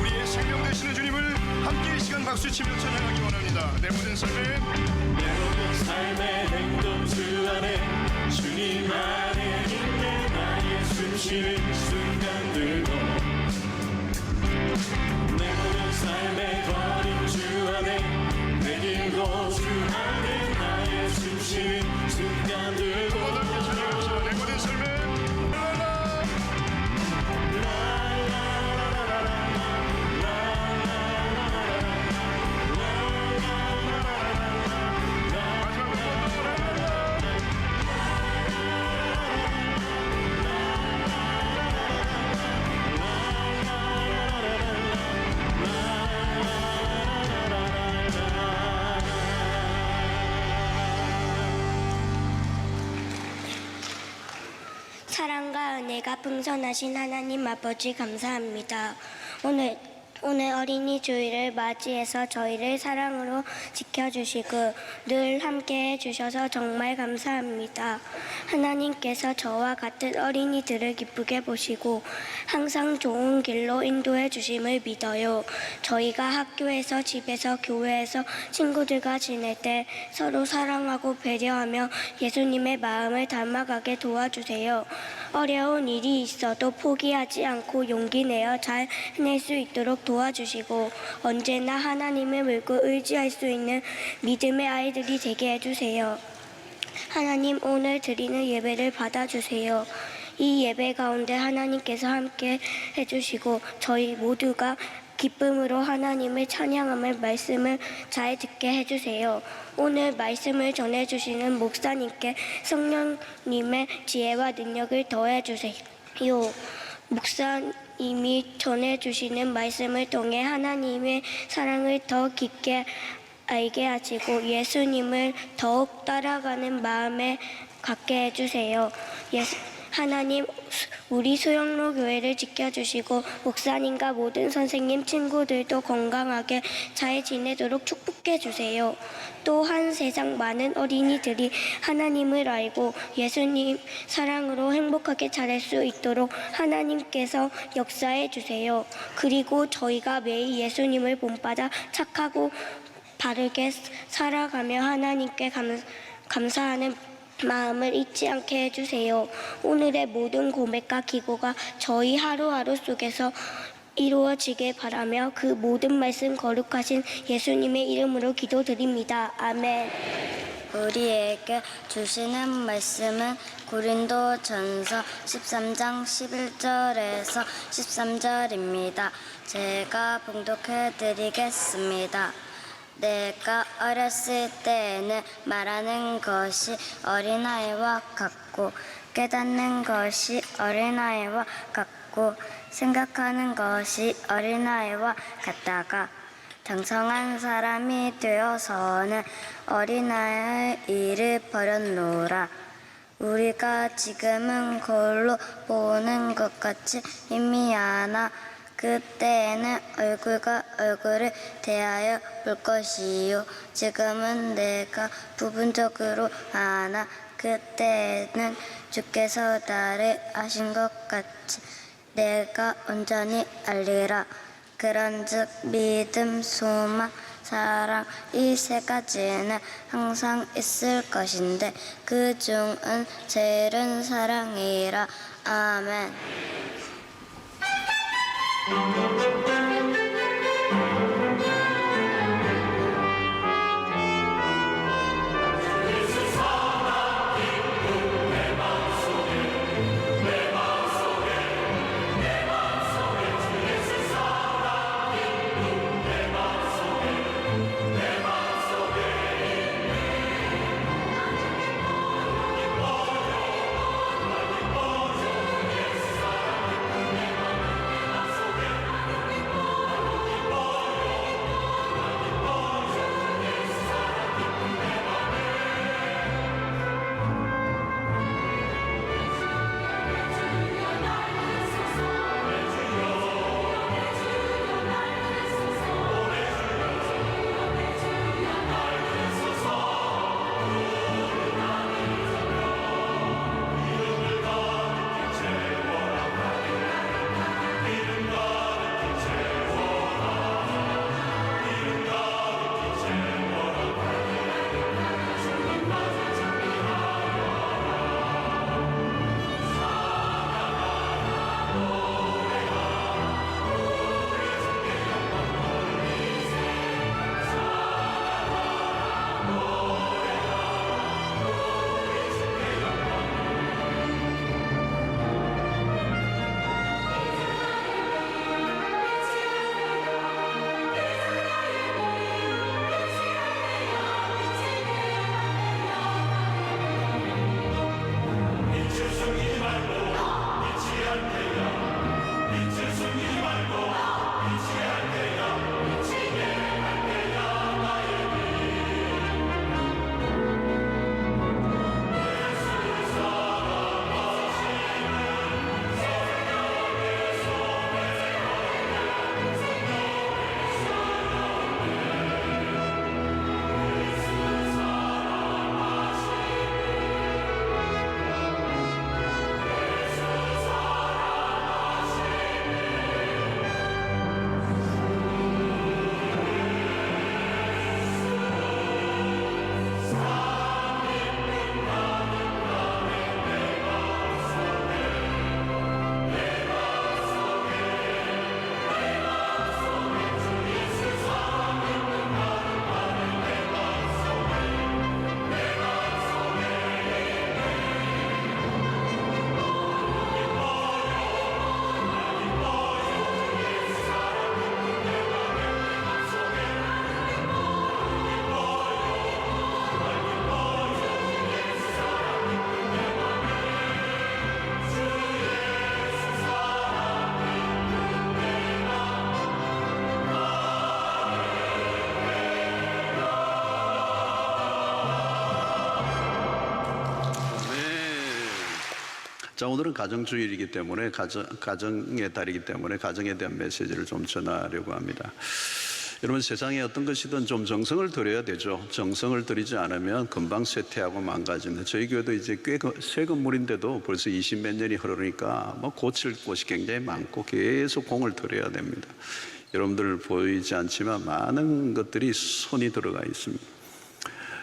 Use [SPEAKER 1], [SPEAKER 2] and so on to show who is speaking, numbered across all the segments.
[SPEAKER 1] 우리의 생명 되시는 주님을 함께 이 시간 박수치며 찬양하기 원합니다. 내 모든 삶의 행동 주 안에 주님 안에 있네. 나의 숨쉬는 순간들도 내 모든 삶의 거린 주 안에 내 길도 주 안에 나의 숨쉬는 순간들도 내 모든 삶의
[SPEAKER 2] 사랑과 은혜가 풍성하신 하나님 아버지 감사합니다. 오늘 어린이 주일을 맞이해서 저희를 사랑으로 지켜주시고 늘 함께 해주셔서 정말 감사합니다. 하나님께서 저와 같은 어린이들을 기쁘게 보시고 항상 좋은 길로 인도해 주심을 믿어요. 저희가 학교에서, 집에서, 교회에서 친구들과 지낼 때 서로 사랑하고 배려하며 예수님의 마음을 닮아가게 도와주세요. 어려운 일이 있어도 포기하지 않고 용기 내어 잘 해낼 수 있도록 도와주시고 언제나 하나님을 믿고 의지할 수 있는 믿음의 아이들이 되게 해주세요. 하나님, 오늘 드리는 예배를 받아주세요. 이 예배 가운데 하나님께서 함께 해주시고 저희 모두가 기쁨으로 하나님을 찬양하며 말씀을 잘 듣게 해주세요. 오늘 말씀을 전해주시는 목사님께 성령님의 지혜와 능력을 더해주세요. 목사님이 전해주시는 말씀을 통해 하나님의 사랑을 더 깊게 알게 하시고 예수님을 더욱 따라가는 마음을 갖게 해주세요. 하나님, 우리 소영로 교회를 지켜주시고 목사님과 모든 선생님, 친구들도 건강하게 잘 지내도록 축복해 주세요. 또한 세상 많은 어린이들이 하나님을 알고 예수님 사랑으로 행복하게 자랄 수 있도록 하나님께서 역사해 주세요. 그리고 저희가 매일 예수님을 본받아 착하고 바르게 살아가며 하나님께 감사하는 마음을 잊지 않게 해주세요. 오늘의 모든 고백과 기도가 저희 하루하루 속에서 이루어지길 바라며 그 모든 말씀 거룩하신 예수님의 이름으로 기도드립니다. 아멘.
[SPEAKER 3] 우리에게 주시는 말씀은 고린도전서 13장 11절에서 13절입니다. 제가 봉독해 드리겠습니다. 내가 어렸을 때에는 말하는 것이 어린아이와 같고 깨닫는 것이 어린아이와 같고 생각하는 것이 어린아이와 같다가 장성한 사람이 되어서는 어린아이의 일을 버렸노라. 우리가 지금은 거울로 보는 것 같이 희미하나 그때에는 얼굴과 얼굴을 대하여 볼 것이요. 지금은 내가 부분적으로 아나 그때에는 주께서 나를 아신 것 같이 내가 온전히 알리라. 그런즉 믿음, 소망, 사랑 이 세 가지는 항상 있을 것인데 그 중은 제일은 사랑이라. 아멘.
[SPEAKER 4] 자, 오늘은 가정주일이기 때문에 가정의 달이기 때문에 가정에 대한 메시지를 좀 전하려고 합니다. 여러분, 세상에 어떤 것이든 좀 정성을 들여야 되죠. 정성을 들이지 않으면 금방 쇠퇴하고 망가집니다. 저희 교회도 이제 꽤 새 건물인데도 벌써 20몇 년이 흐르니까 뭐 고칠 곳이 굉장히 많고 계속 공을 들여야 됩니다. 여러분들 보이지 않지만 많은 것들이 손이 들어가 있습니다.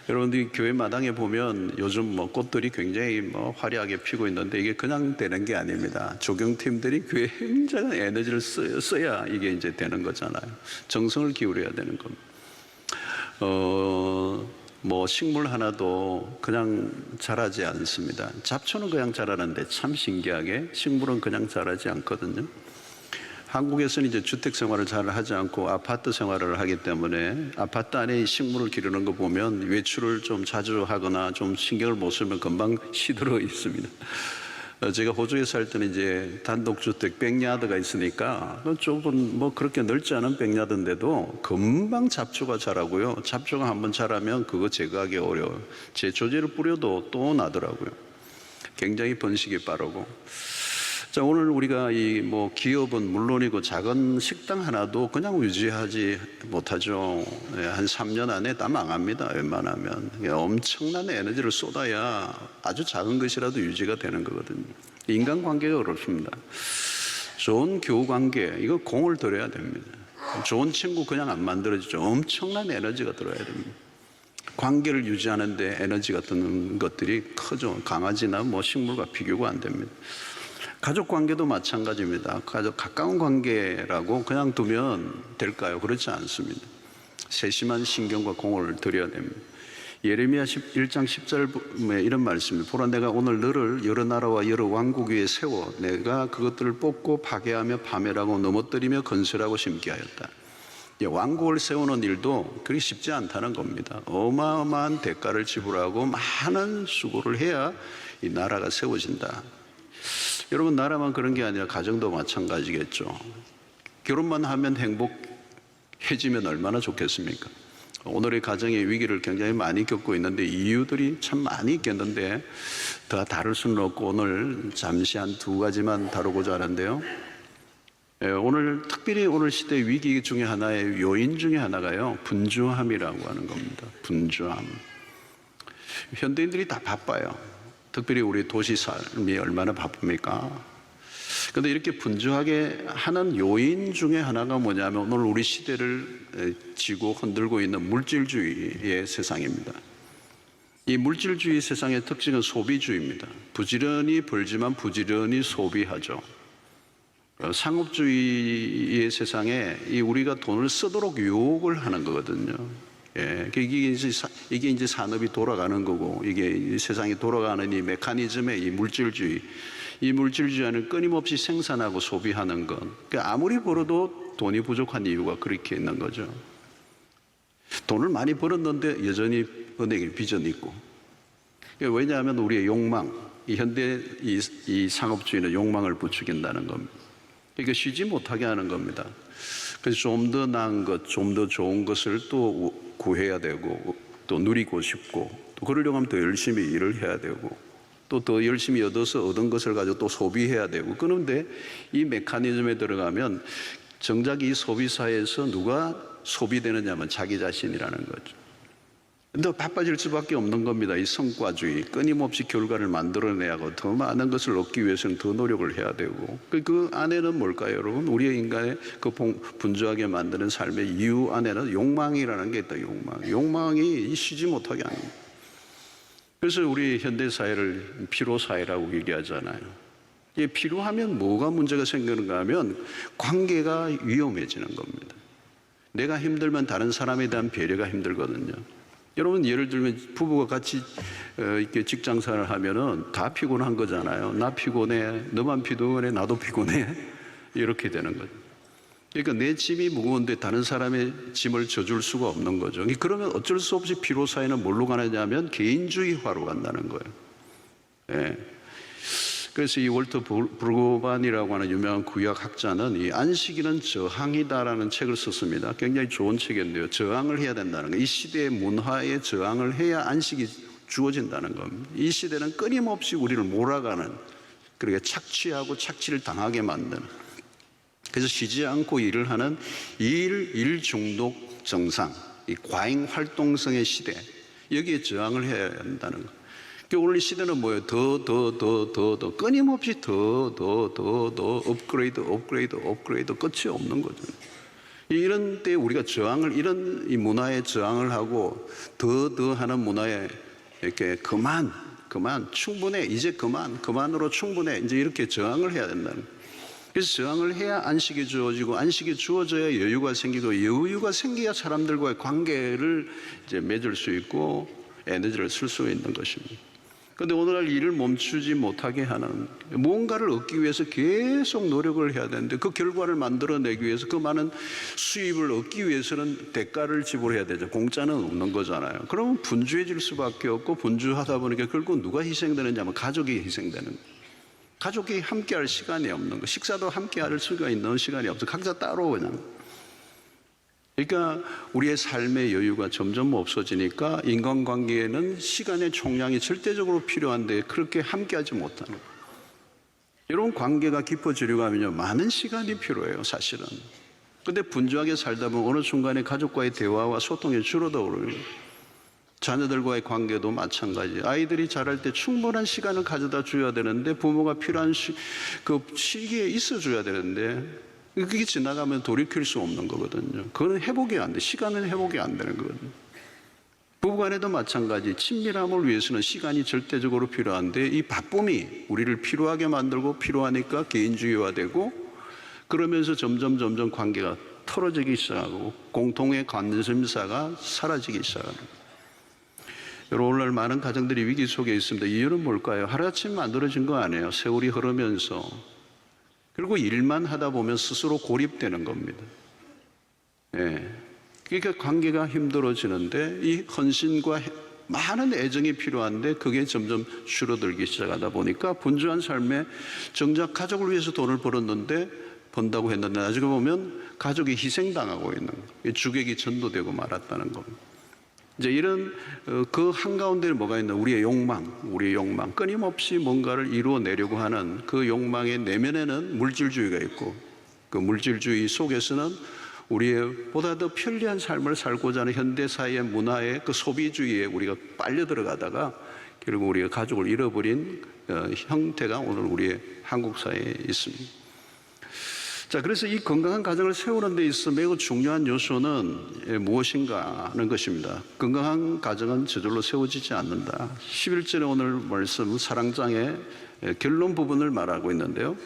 [SPEAKER 4] 여러분들이 교회 마당에 보면 요즘 뭐 꽃들이 굉장히 뭐 화려하게 피고 있는데 이게 그냥 되는 게 아닙니다. 조경팀들이 교회 굉장한 에너지를 써야 이게 이제 되는 거잖아요. 정성을 기울여야 되는 겁니다. 뭐 식물 하나도 그냥 자라지 않습니다. 잡초는 그냥 자라는데 참 신기하게 식물은 그냥 자라지 않거든요. 한국에서는 이제 주택 생활을 잘 하지 않고 아파트 생활을 하기 때문에 아파트 안에 식물을 기르는 거 보면 외출을 좀 자주 하거나 좀 신경을 못 쓰면 금방 시들어 있습니다. 제가 호주에 살 때는 이제 단독주택 백야드가 있으니까 조금 뭐 그렇게 넓지 않은 백야드인데도 금방 잡초가 자라고요. 잡초가 한번 자라면 그거 제거하기 어려워요. 제초제를 뿌려도 또 나더라고요. 굉장히 번식이 빠르고. 자, 오늘 우리가 이 뭐 기업은 물론이고 작은 식당 하나도 그냥 유지하지 못하죠. 한 3년 안에 다 망합니다. 웬만하면. 엄청난 에너지를 쏟아야 아주 작은 것이라도 유지가 되는 거거든요. 인간관계가 어렵습니다. 좋은 교우관계, 이거 공을 들여야 됩니다. 좋은 친구 그냥 안 만들어지죠. 엄청난 에너지가 들어야 됩니다. 관계를 유지하는데 에너지가 드는 것들이 크죠. 강아지나 뭐 식물과 비교가 안 됩니다. 가족 관계도 마찬가지입니다. 가까운 관계라고 그냥 두면 될까요? 그렇지 않습니다. 세심한 신경과 공을 들여야 됩니다. 예레미야 1장 10절에 이런 말씀입니다. 보라, 내가 오늘 너를 여러 나라와 여러 왕국 위에 세워 내가 그것들을 뽑고 파괴하며 파멸하고 넘어뜨리며 건설하고 심게 하였다. 왕국을 세우는 일도 그리 쉽지 않다는 겁니다. 어마어마한 대가를 지불하고 많은 수고를 해야 이 나라가 세워진다. 여러분, 나라만 그런 게 아니라 가정도 마찬가지겠죠. 결혼만 하면 행복해지면 얼마나 좋겠습니까? 오늘의 가정의 위기를 굉장히 많이 겪고 있는데 이유들이 참 많이 있겠는데 다 다룰 수는 없고 오늘 잠시 한 2가지만 다루고자 하는데요. 오늘 특별히 오늘 시대 위기 중에 하나의 요인 중에 하나가요, 분주함이라고 하는 겁니다. 분주함. 현대인들이 다 바빠요. 특별히 우리 도시 삶이 얼마나 바쁩니까? 그런데 이렇게 분주하게 하는 요인 중에 하나가 뭐냐면 오늘 우리 시대를 지고 흔들고 있는 물질주의의 세상입니다. 이 물질주의 세상의 특징은 소비주의입니다. 부지런히 벌지만 부지런히 소비하죠. 상업주의의 세상에 우리가 돈을 쓰도록 유혹을 하는 거거든요. 이게 이제 산업이 돌아가는 거고, 이게 세상이 돌아가는 이 메커니즘의 이 물질주의는 끊임없이 생산하고 소비하는 것. 그러니까 아무리 벌어도 돈이 부족한 이유가 그렇게 있는 거죠. 돈을 많이 벌었는데 여전히 은행에 빚은 있고. 왜냐하면 우리의 욕망, 이 현대 이 상업주의는 욕망을 부추긴다는 겁니다. 그러니까 쉬지 못하게 하는 겁니다. 그래서 좀 더 나은 것, 좀 더 좋은 것을 또 구해야 되고 또 누리고 싶고 또 그러려고 하면 더 열심히 일을 해야 되고 또 더 열심히 얻은 것을 가지고 또 소비해야 되고. 그런데 이 메커니즘에 들어가면 정작 이 소비사회에서 누가 소비되느냐면 자기 자신이라는 거죠. 근데 바빠질 수밖에 없는 겁니다. 이 성과주의, 끊임없이 결과를 만들어내야 하고 더 많은 것을 얻기 위해서는 더 노력을 해야 되고, 그 안에는 뭘까요, 여러분? 우리의 인간의 그 분주하게 만드는 삶의 이유 안에는 욕망이라는 게 있다. 욕망이 쉬지 못하게 합니다. 그래서 우리 현대 사회를 피로 사회라고 얘기하잖아요. 이게 피로하면 뭐가 문제가 생기는가 하면 관계가 위험해지는 겁니다. 내가 힘들면 다른 사람에 대한 배려가 힘들거든요. 여러분, 예를 들면 부부가 같이 이렇게 직장생활을 하면은 다 피곤한 거잖아요. 나 피곤해, 너만 피곤해, 나도 피곤해, 이렇게 되는 거죠. 그러니까 내 짐이 무거운데 다른 사람의 짐을 져줄 수가 없는 거죠. 그러면 어쩔 수 없이 피로 사회는 뭘로 가느냐면 개인주의화로 간다는 거예요. 예. 그래서 이 월터 브루반이라고 하는 유명한 구약학자는 이 안식일은 저항이다라는 책을 썼습니다. 굉장히 좋은 책인데요. 저항을 해야 된다는 거예요. 이 시대의 문화에 저항을 해야 안식이 주어진다는 겁니다. 이 시대는 끊임없이 우리를 몰아가는 그러니까 착취하고 착취를 당하게 만드는. 그래서 쉬지 않고 일을 하는 일 중독 증상, 이 과잉 활동성의 시대, 여기에 저항을 해야 한다는 거. 오늘 이 시대는 뭐예요? 더 끊임없이 더 업그레이드 끝이 없는 거죠. 이런 때 우리가 저항을, 이런 이 문화에 저항을 하고 더 하는 문화에 이렇게 그만 충분해, 이제 그만으로 충분해, 이제 이렇게 저항을 해야 된다는 거예요. 그래서 저항을 해야 안식이 주어지고, 안식이 주어져야 여유가 생기고, 여유가 생겨야 사람들과의 관계를 이제 맺을 수 있고 에너지를 쓸 수 있는 것입니다. 그런데 오늘날 일을 멈추지 못하게 하는, 뭔가를 얻기 위해서 계속 노력을 해야 되는데 그 결과를 만들어내기 위해서, 그 많은 수입을 얻기 위해서는 대가를 지불해야 되죠. 공짜는 없는 거잖아요. 그러면 분주해질 수밖에 없고, 분주하다 보니까 결국 누가 희생되느냐 하면 가족이 희생되는 거예요. 가족이 함께 할 시간이 없는 거, 식사도 함께 할 수가 있는 시간이 없어. 각자 따로 그냥. 그러니까 우리의 삶의 여유가 점점 없어지니까 인간관계에는 시간의 총량이 절대적으로 필요한데 그렇게 함께하지 못하는 거예요. 이런 관계가 깊어지려고 하면요, 많은 시간이 필요해요, 사실은. 근데 분주하게 살다 보면 어느 순간에 가족과의 대화와 소통이 줄어들어요. 자녀들과의 관계도 마찬가지. 아이들이 자랄 때 충분한 시간을 가져다 줘야 되는데, 부모가 필요한 그 시기에 있어줘야 되는데, 그게 지나가면 돌이킬 수 없는 거거든요. 그건 회복이 안 돼. 시간은 회복이 안 되는 거거든요. 부부간에도 마찬가지. 친밀함을 위해서는 시간이 절대적으로 필요한데, 이 바쁨이 우리를 피로하게 만들고, 피로하니까 개인주의화되고, 그러면서 점점 관계가 틀어지기 시작하고 공통의 관심사가 사라지기 시작하는 거예요. 여러분, 오늘날 많은 가정들이 위기 속에 있습니다. 이유는 뭘까요? 하루아침 만들어진 거 아니에요. 세월이 흐르면서. 그리고 일만 하다 보면 스스로 고립되는 겁니다. 그러니까 관계가 힘들어지는데, 이 헌신과 많은 애정이 필요한데 그게 점점 줄어들기 시작하다 보니까 분주한 삶에 정작 가족을 위해서 돈을 번다고 했는데 나중에 보면 가족이 희생당하고 있는 거예요. 주객이 전도되고 말았다는 겁니다. 이제 이런 그 한가운데는 뭐가 있나? 우리의 욕망, 끊임없이 뭔가를 이루어내려고 하는 그 욕망의 내면에는 물질주의가 있고, 그 물질주의 속에서는 우리의 보다 더 편리한 삶을 살고자 하는 현대사회의 문화의 그 소비주의에 우리가 빨려 들어가다가 결국 우리가 가족을 잃어버린 형태가 오늘 우리의 한국 사회에 있습니다. 자, 그래서 이 건강한 가정을 세우는 데 있어 매우 중요한 요소는 무엇인가 하는 것입니다. 건강한 가정은 저절로 세워지지 않는다. 11절에 오늘 말씀 사랑장의 결론 부분을 말하고 있는데요.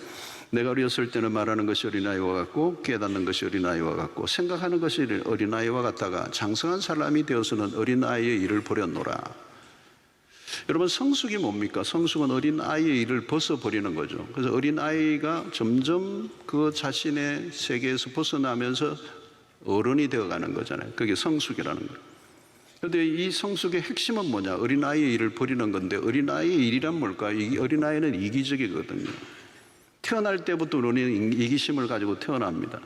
[SPEAKER 4] 내가 어렸을 때는 말하는 것이 어린아이와 같고 깨닫는 것이 어린아이와 같고 생각하는 것이 어린아이와 같다가 장성한 사람이 되어서는 어린아이의 일을 버렸노라. 여러분, 성숙이 뭡니까? 성숙은 어린아이의 일을 벗어버리는 거죠. 그래서 어린아이가 점점 그 자신의 세계에서 벗어나면서 어른이 되어가는 거잖아요. 그게 성숙이라는 거예요. 그런데 이 성숙의 핵심은 뭐냐? 어린아이의 일을 버리는 건데, 어린아이의 일이란 뭘까요? 이 어린아이는 이기적이거든요. 태어날 때부터 우리는 이기심을 가지고 태어납니다.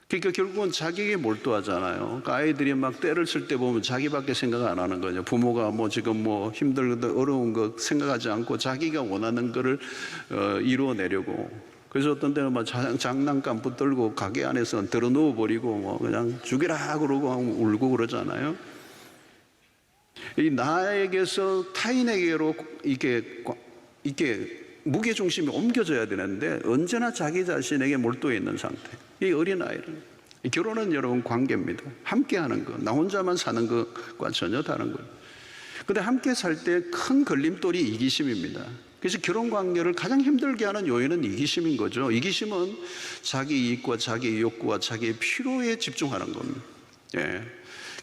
[SPEAKER 4] 그러니까 결국은 자기에게 몰두하잖아요. 그러니까 아이들이 막 때를 쓸 때 보면 자기밖에 생각 안 하는 거죠. 부모가 지금 힘들고 어려운 거 생각하지 않고 자기가 원하는 거를 이루어내려고. 그래서 어떤 때는 막 장난감 붙들고 가게 안에서 들어 누워버리고 그냥 죽이라 그러고 울고 그러잖아요. 이 나에게서 타인에게로 이게 무게중심이 옮겨져야 되는데 언제나 자기 자신에게 몰두해 있는 상태. 이 어린아이는. 결혼은 여러분 관계입니다. 함께 하는 거. 나 혼자만 사는 것과 전혀 다른 거예요. 근데 함께 살 때 큰 걸림돌이 이기심입니다. 그래서 결혼 관계를 가장 힘들게 하는 요인은 이기심인 거죠. 이기심은 자기 이익과 자기 욕구와 자기의 필요에 집중하는 겁니다.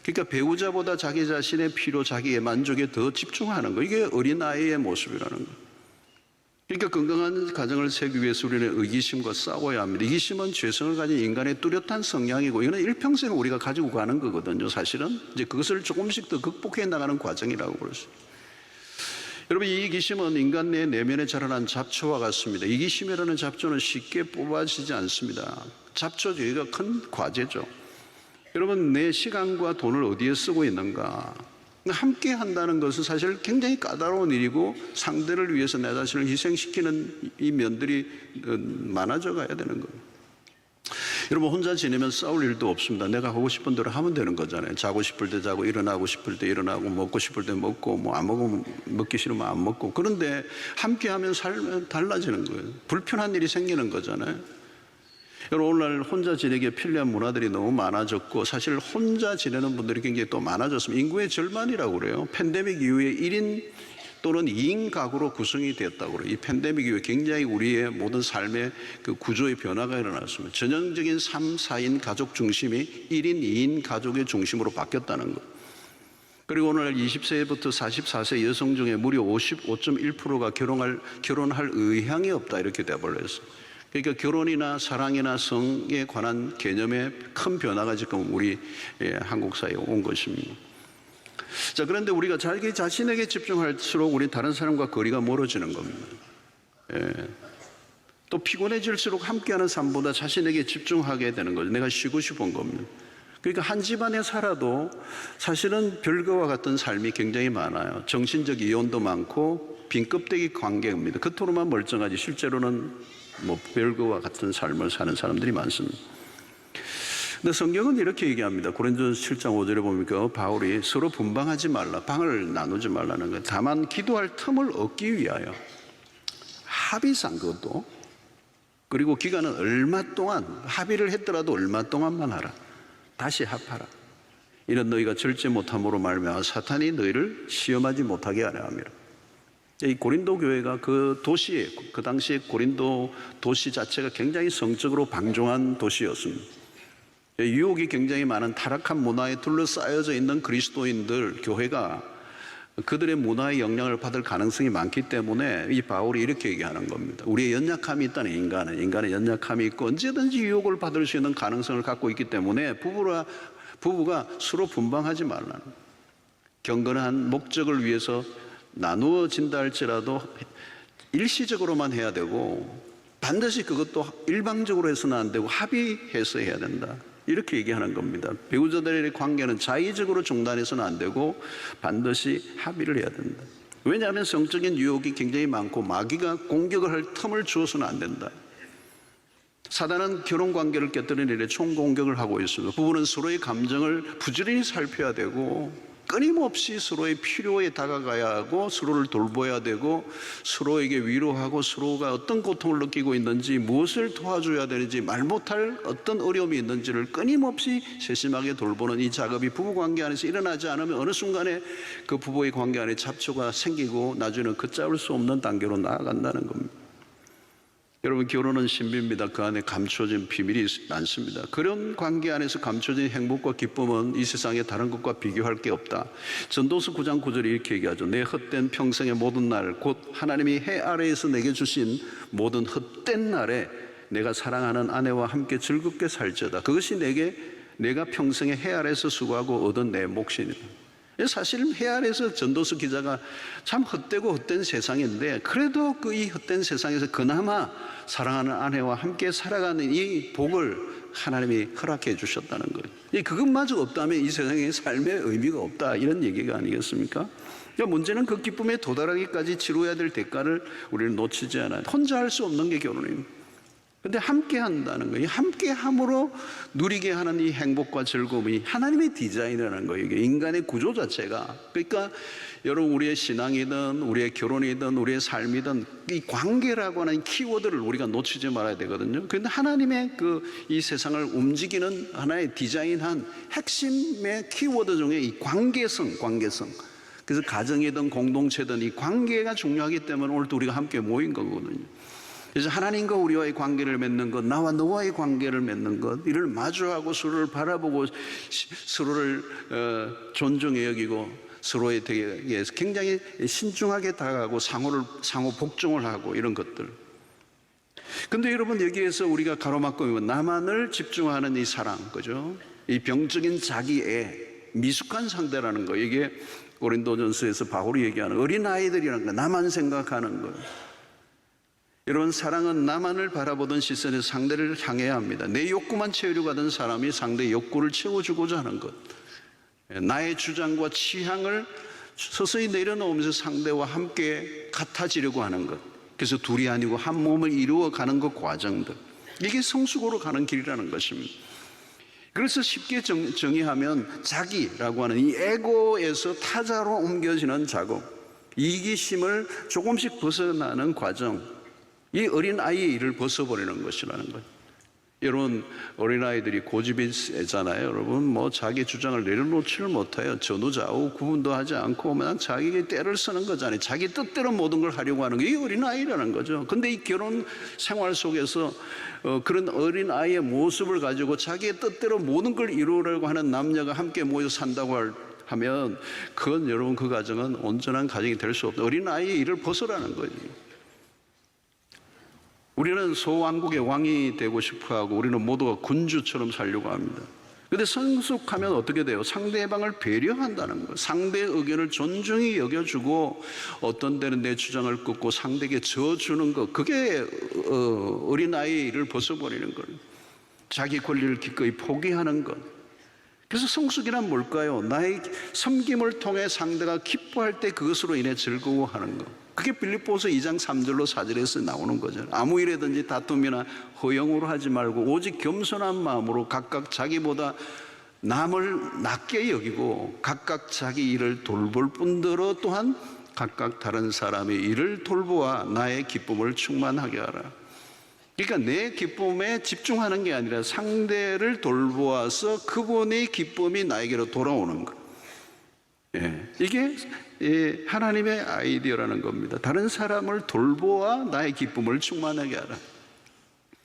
[SPEAKER 4] 그러니까 배우자보다 자기 자신의 필요, 자기의 만족에 더 집중하는 거. 이게 어린아이의 모습이라는 거예요. 그러니까 건강한 가정을 세우기 위해서 우리는 의기심과 싸워야 합니다. 이기심은 죄성을 가진 인간의 뚜렷한 성향이고, 이거는 일평생 우리가 가지고 가는 거거든요. 사실은 이제 그것을 조금씩 더 극복해 나가는 과정이라고 볼 수 있어요. 여러분, 이 이기심은 인간 내 내면에 자라난 잡초와 같습니다. 이기심이라는 잡초는 쉽게 뽑아지지 않습니다. 잡초 주기가 큰 과제죠. 여러분, 내 시간과 돈을 어디에 쓰고 있는가? 함께 한다는 것은 사실 굉장히 까다로운 일이고 상대를 위해서 내 자신을 희생시키는 이 면들이 많아져 가야 되는 거예요. 여러분, 혼자 지내면 싸울 일도 없습니다. 내가 하고 싶은 대로 하면 되는 거잖아요. 자고 싶을 때 자고, 일어나고 싶을 때 일어나고, 먹고 싶을 때 먹고, 뭐 안 먹으면, 먹기 싫으면 안 먹고. 그런데 함께 하면 삶은 달라지는 거예요. 불편한 일이 생기는 거잖아요. 여러분, 오늘날 혼자 지내기에 편리한 문화들이 너무 많아졌고, 사실 혼자 지내는 분들이 굉장히 또 많아졌습니다. 인구의 절반이라고 그래요. 팬데믹 이후에 1인 또는 2인 가구로 구성이 되었다고 그래요. 이 팬데믹 이후에 굉장히 우리의 모든 삶의 그 구조의 변화가 일어났습니다. 전형적인 3, 4인 가족 중심이 1인, 2인 가족의 중심으로 바뀌었다는 것. 그리고 오늘 20세부터 44세 여성 중에 무려 55.1%가 결혼할 의향이 없다, 이렇게 돼버렸어요. 그러니까 결혼이나 사랑이나 성에 관한 개념의 큰 변화가 지금 우리 한국 사회에 온 것입니다. 자, 그런데 우리가 자기 자신에게 집중할수록 우리 다른 사람과 거리가 멀어지는 겁니다. 또 피곤해질수록 함께하는 삶보다 자신에게 집중하게 되는 거죠. 내가 쉬고 싶은 겁니다. 그러니까 한 집안에 살아도 사실은 별거와 같은 삶이 굉장히 많아요. 정신적 이혼도 많고 빈껍데기 관계입니다. 겉으로만 멀쩡하지 실제로는 뭐 별거와 같은 삶을 사는 사람들이 많습니다. 근데 성경은 이렇게 얘기합니다. 고린도전서 7장 5절에 보니까 바울이 서로 분방하지 말라, 방을 나누지 말라는 거예요. 다만 기도할 틈을 얻기 위하여 합의상, 그것도, 그리고 기간은 얼마 동안, 합의를 했더라도 얼마 동안만 하라. 다시 합하라. 이런 너희가 절제 못함으로 말미암아 사탄이 너희를 시험하지 못하게 하려 함이라. 이 고린도 교회가 그 도시에, 그 당시에 고린도 도시 자체가 굉장히 성적으로 방종한 도시였습니다. 유혹이 굉장히 많은 타락한 문화에 둘러싸여져 있는 그리스도인들 교회가 그들의 문화의 영향을 받을 가능성이 많기 때문에 이 바울이 이렇게 얘기하는 겁니다. 우리의 연약함이 있다는 인간의 연약함이 있고 언제든지 유혹을 받을 수 있는 가능성을 갖고 있기 때문에 부부가 서로 분방하지 말라는, 경건한 목적을 위해서 나누어진다 할지라도 일시적으로만 해야 되고 반드시 그것도 일방적으로 해서는 안 되고 합의해서 해야 된다, 이렇게 얘기하는 겁니다. 배우자들의 관계는 자의적으로 중단해서는 안 되고 반드시 합의를 해야 된다. 왜냐하면 성적인 유혹이 굉장히 많고 마귀가 공격을 할 틈을 주어서는 안 된다. 사단은 결혼관계를 깨뜨리는 일에 총공격을 하고 있습니다. 부부는 서로의 감정을 부지런히 살펴야 되고 끊임없이 서로의 필요에 다가가야 하고 서로를 돌봐야 되고 서로에게 위로하고 서로가 어떤 고통을 느끼고 있는지, 무엇을 도와줘야 되는지, 말 못할 어떤 어려움이 있는지를 끊임없이 세심하게 돌보는 이 작업이 부부관계 안에서 일어나지 않으면 어느 순간에 그 부부의 관계 안에 잡초가 생기고 나중에는 걷잡을 수 없는 단계로 나아간다는 겁니다. 여러분, 결혼은 신비입니다. 그 안에 감춰진 비밀이 많습니다. 그런 관계 안에서 감춰진 행복과 기쁨은 이 세상의 다른 것과 비교할 게 없다. 전도서 9장 9절에 이렇게 얘기하죠. 내 헛된 평생의 모든 날, 곧 하나님이 해 아래에서 내게 주신 모든 헛된 날에 내가 사랑하는 아내와 함께 즐겁게 살지어다. 그것이 내가 평생에 해 아래에서 수고하고 얻은 내 몫이니라. 사실 해 아래에서 전도서 기자가 참 헛되고 헛된 세상인데 그래도 그 이 헛된 세상에서 그나마 사랑하는 아내와 함께 살아가는 이 복을 하나님이 허락해 주셨다는 거예요. 그것마저 없다면 이 세상에 삶의 의미가 없다, 이런 얘기가 아니겠습니까? 그러니까 문제는 그 기쁨에 도달하기까지 치러야 될 대가를 우리는 놓치지 않아요. 혼자 할 수 없는 게 결혼입니다. 근데 함께 한다는 거예요. 함께 함으로 누리게 하는 이 행복과 즐거움이 하나님의 디자인이라는 거예요. 이게 인간의 구조 자체가. 그러니까 여러분, 우리의 신앙이든 우리의 결혼이든 우리의 삶이든 이 관계라고 하는 키워드를 우리가 놓치지 말아야 되거든요. 그런데 하나님의 이 세상을 움직이는 하나의 디자인한 핵심의 키워드 중에 이 관계성. 그래서 가정이든 공동체든 이 관계가 중요하기 때문에 오늘도 우리가 함께 모인 거거든요. 그래서 하나님과 우리와의 관계를 맺는 것, 나와 너와의 관계를 맺는 것, 이를 마주하고 서로를 바라보고 서로를 존중해 여기고 서로에게 굉장히 신중하게 다가가고 상호 복종을 하고 이런 것들. 근데 여러분, 여기에서 우리가 가로막고 나만을 집중하는 이 사랑, 그죠? 이 병적인 자기애, 미숙한 상대라는 거, 이게 고린도전서에서 바울이 얘기하는 어린아이들이라는 거, 나만 생각하는 거. 여러분, 사랑은 나만을 바라보던 시선에서 상대를 향해야 합니다. 내 욕구만 채우려고 하던 사람이 상대의 욕구를 채워주고자 하는 것. 나의 주장과 취향을 서서히 내려놓으면서 상대와 함께 같아지려고 하는 것. 그래서 둘이 아니고 한 몸을 이루어가는 그 과정들. 이게 성숙으로 가는 길이라는 것입니다. 그래서 쉽게 정의하면 자기라고 하는 이 에고에서 타자로 옮겨지는 작업, 이기심을 조금씩 벗어나는 과정, 이 어린아이의 일을 벗어버리는 것이라는 거예요. 여러분, 어린아이들이 고집이 세잖아요. 여러분, 뭐 자기 주장을 내려놓지를 못해요. 전후좌우 구분도 하지 않고 그냥 자기에게 때를 쓰는 거잖아요. 자기 뜻대로 모든 걸 하려고 하는 게 이 어린아이라는 거죠. 근데 이 결혼 생활 속에서 그런 어린아이의 모습을 가지고 자기의 뜻대로 모든 걸 이루려고 하는 남녀가 함께 모여 산다고 하면 그건 여러분 그 가정은 온전한 가정이 될 수 없다. 어린아이의 일을 벗어라는 거예요. 우리는 소왕국의 왕이 되고 싶어하고 우리는 모두가 군주처럼 살려고 합니다. 그런데 성숙하면 어떻게 돼요? 상대방을 배려한다는 거예요. 상대의 의견을 존중히 여겨주고 어떤 때는 내 주장을 끊고 상대에게 져주는 것, 그게 어린아이의 일을 벗어버리는 거예요. 자기 권리를 기꺼이 포기하는 것. 그래서 성숙이란 뭘까요? 나의 섬김을 통해 상대가 기뻐할 때 그것으로 인해 즐거워하는 것. 그게 빌립보서 2장 3절로 4절에서 나오는 거죠. 아무 일에든지 다툼이나 허영으로 하지 말고 오직 겸손한 마음으로 각각 자기보다 남을 낮게 여기고 각각 자기 일을 돌볼 뿐더러 또한 각각 다른 사람의 일을 돌보아 나의 기쁨을 충만하게 하라. 그러니까 내 기쁨에 집중하는 게 아니라 상대를 돌보아서 그분의 기쁨이 나에게로 돌아오는 것. 이게 하나님의 아이디어라는 겁니다. 다른 사람을 돌보아 나의 기쁨을 충만하게 하라.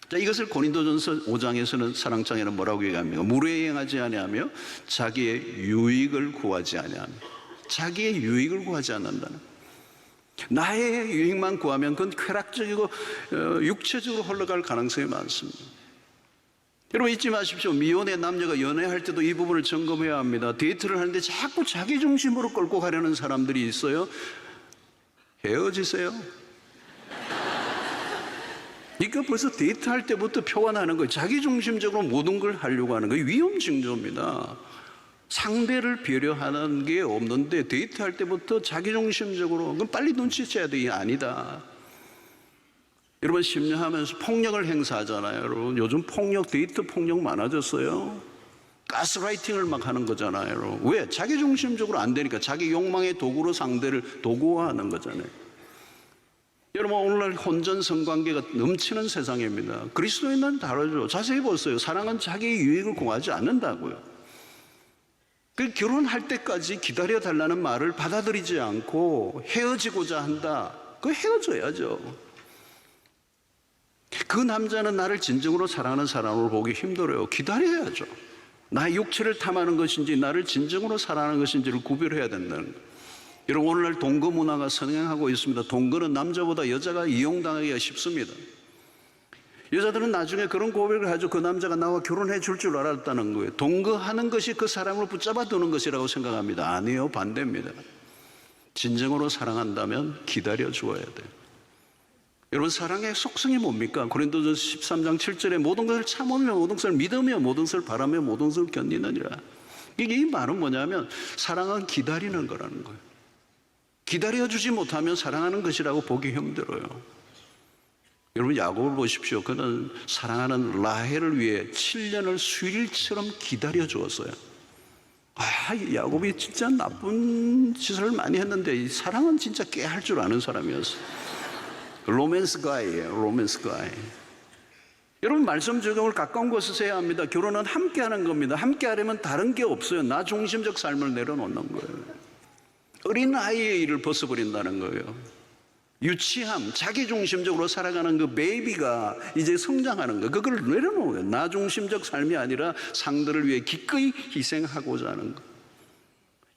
[SPEAKER 4] 자, 이것을 고린도전서 5장에서는 사랑장에는 뭐라고 얘기합니까? 무례행하지 아니하며 자기의 유익을 구하지 아니하며. 자기의 유익을 구하지 않는다는. 나의 유익만 구하면 그건 쾌락적이고 육체적으로 흘러갈 가능성이 많습니다. 여러분 잊지 마십시오. 미혼의 남녀가 연애할 때도 이 부분을 점검해야 합니다. 데이트를 하는데 자꾸 자기 중심으로 끌고 가려는 사람들이 있어요. 헤어지세요. 이거 벌써 데이트할 때부터 표현하는 거예요. 자기 중심적으로 모든 걸 하려고 하는 거예요. 위험 징조입니다. 상대를 배려하는 게 없는데 데이트할 때부터 자기 중심적으로, 그럼 빨리 눈치채야 돼. 이게 아니다. 여러분 심리하면서 폭력을 행사하잖아요. 여러분 요즘 폭력, 데이트 폭력 많아졌어요. 가스라이팅을 막 하는 거잖아요. 여러분. 왜? 자기 중심적으로 안 되니까. 자기 욕망의 도구로 상대를 도구화하는 거잖아요. 여러분 오늘날 혼전 성관계가 넘치는 세상입니다. 그리스도인은 다르죠. 자세히 보세요. 사랑은 자기의 유익을 구하지 않는다고요. 그 결혼할 때까지 기다려달라는 말을 받아들이지 않고 헤어지고자 한다. 그 헤어져야죠. 그 남자는 나를 진정으로 사랑하는 사람으로 보기 힘들어요. 기다려야죠. 나의 육체를 탐하는 것인지 나를 진정으로 사랑하는 것인지를 구별해야 된다는 거예요. 여러분 오늘날 동거 문화가 성행하고 있습니다. 동거는 남자보다 여자가 이용당하기가 쉽습니다. 여자들은 나중에 그런 고백을 하죠. 그 남자가 나와 결혼해 줄 줄 알았다는 거예요. 동거하는 것이 그 사람을 붙잡아 두는 것이라고 생각합니다. 아니에요. 반대입니다. 진정으로 사랑한다면 기다려 주어야 돼요. 여러분 사랑의 속성이 뭡니까? 고린도전서 13장 7절에 모든 것을 참으며 모든 것을 믿으며 모든 것을 바라며 모든 것을 견디느니라. 이 말은 뭐냐면 사랑은 기다리는 거라는 거예요. 기다려주지 못하면 사랑하는 것이라고 보기 힘들어요. 여러분 야곱을 보십시오. 그는 사랑하는 라헬을 위해 7년을 수일처럼 기다려 주었어요. 야곱이 진짜 나쁜 짓을 많이 했는데 이 사랑은 진짜 깨할 줄 아는 사람이었어요. 로맨스 가이예요. 로맨스 가이. 여러분 말씀 적용을 가까운 곳에서 해야 합니다. 결혼은 함께 하는 겁니다. 함께 하려면 다른 게 없어요. 나 중심적 삶을 내려놓는 거예요. 어린아이의 일을 벗어버린다는 거예요. 유치함, 자기중심적으로 살아가는 그 베이비가 이제 성장하는 거, 그걸 내려놓은 거예요. 나 중심적 삶이 아니라 상대를 위해 기꺼이 희생하고자 하는 거.